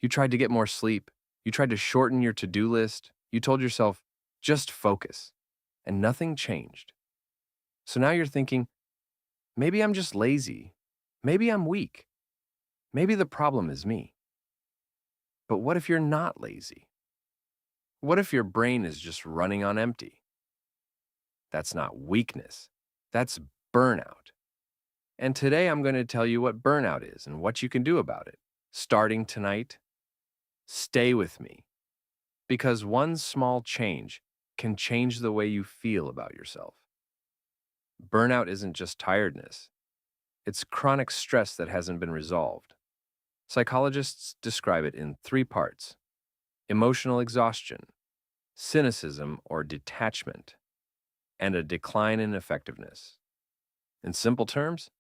You tried to get more sleep. You tried to shorten your to-do list. You told yourself, just focus. And nothing changed. So now you're thinking, maybe I'm just lazy. Maybe I'm weak. Maybe the problem is me. But what if you're not lazy? What if your brain is just running on empty? That's not weakness. That's burnout. And today I'm going to tell you what burnout is and what you can do about it. Starting tonight, stay with me. Because one small change can change the way you feel about yourself. Burnout isn't just tiredness. It's chronic stress that hasn't been resolved. Psychologists describe it in three parts: emotional exhaustion, cynicism or detachment, and a decline in effectiveness. In simple terms,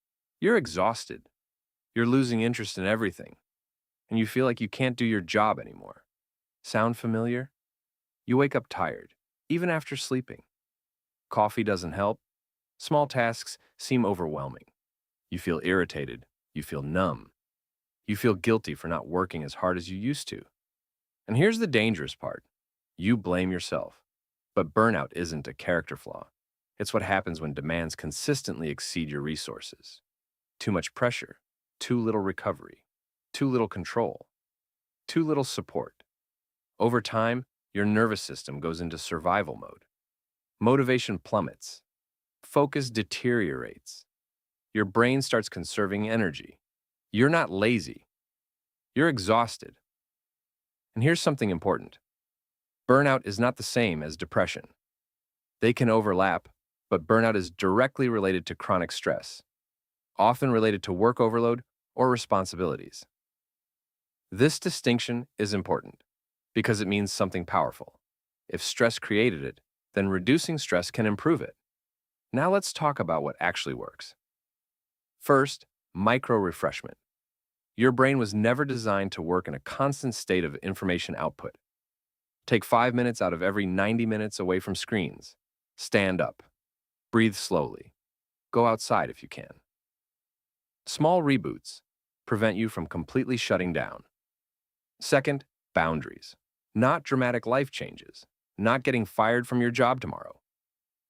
you're exhausted. You're losing interest in everything, and you feel like you can't do your job anymore. Sound familiar? You wake up tired, even after sleeping. Coffee doesn't help. Small tasks seem overwhelming. You feel irritated. You feel numb. You feel guilty for not working as hard as you used to. And here's the dangerous part. You blame yourself. But burnout isn't a character flaw. It's what happens when demands consistently exceed your resources. Too much pressure, too little recovery, too little control, too little support. Over time, your nervous system goes into survival mode. Motivation plummets. Focus deteriorates. Your brain starts conserving energy. You're not lazy. You're exhausted. And here's something important. Burnout is not the same as depression. They can overlap, but burnout is directly related to chronic stress, often related to work overload or responsibilities. This distinction is important because it means something powerful. If stress created it, then reducing stress can improve it. Now let's talk about what actually works. First, micro-refreshment. Your brain was never designed to work in a constant state of information output. Take 5 minutes out of every 90 minutes away from screens. Stand up. Breathe slowly. Go outside if you can. Small reboots prevent you from completely shutting down. Second, boundaries. Not dramatic life changes. Not getting fired from your job tomorrow.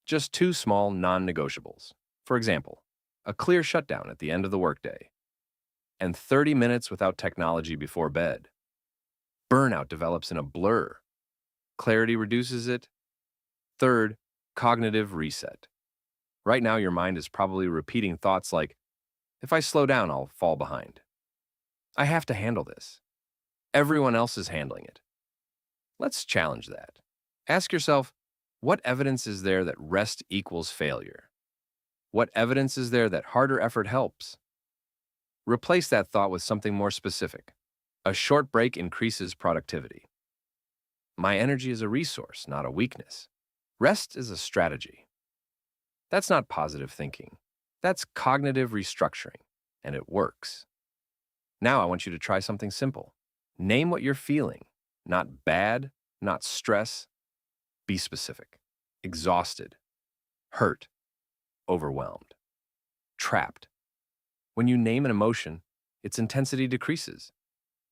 Just two small non-negotiables. For example, a clear shutdown at the end of the workday, and 30 minutes without technology before bed. Burnout develops in a blur. Clarity reduces it. Third, cognitive reset. Right now, your mind is probably repeating thoughts like, if I slow down, I'll fall behind. I have to handle this. Everyone else is handling it. Let's challenge that. Ask yourself, what evidence is there that rest equals failure? What evidence is there that harder effort helps? Replace that thought with something more specific. A short break increases productivity. My energy is a resource, not a weakness. Rest is a strategy. That's not positive thinking. That's cognitive restructuring, and it works. Now I want you to try something simple. Name what you're feeling. Not bad, not stress. Be specific. Exhausted, hurt, overwhelmed, trapped. When you name an emotion, its intensity decreases.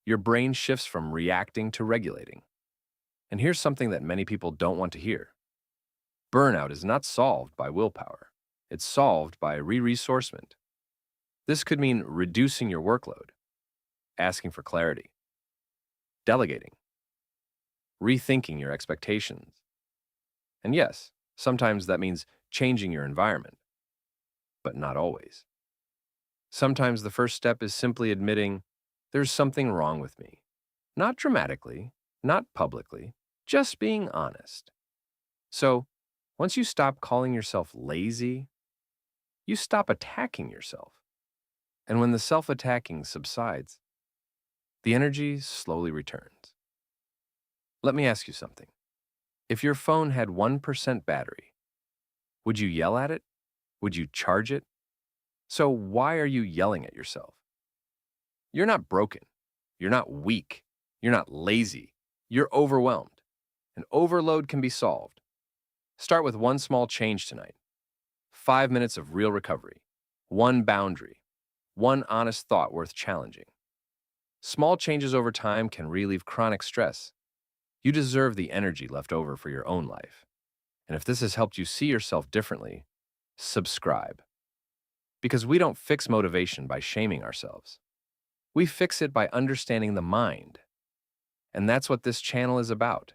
Your brain shifts from reacting to regulating. And here's something that many people don't want to hear. Burnout is not solved by willpower. It's solved by re-resourcement. This could mean reducing your workload, asking for clarity, delegating, rethinking your expectations. And yes, sometimes that means changing your environment, but not always. Sometimes the first step is simply admitting, there's something wrong with me. Not dramatically, not publicly, just being honest. So, once you stop calling yourself lazy, you stop attacking yourself. And when the self-attacking subsides, the energy slowly returns. Let me ask you something. If your phone had 1% battery, would you yell at it? Would you charge it? So why are you yelling at yourself? You're not broken. You're not weak. You're not lazy. You're overwhelmed. And overload can be solved. Start with one small change tonight. 5 minutes of real recovery. One boundary. One honest thought worth challenging. Small changes over time can relieve chronic stress. You deserve the energy left over for your own life. And if this has helped you see yourself differently, subscribe. Because we don't fix motivation by shaming ourselves. We fix it by understanding the mind. And that's what this channel is about.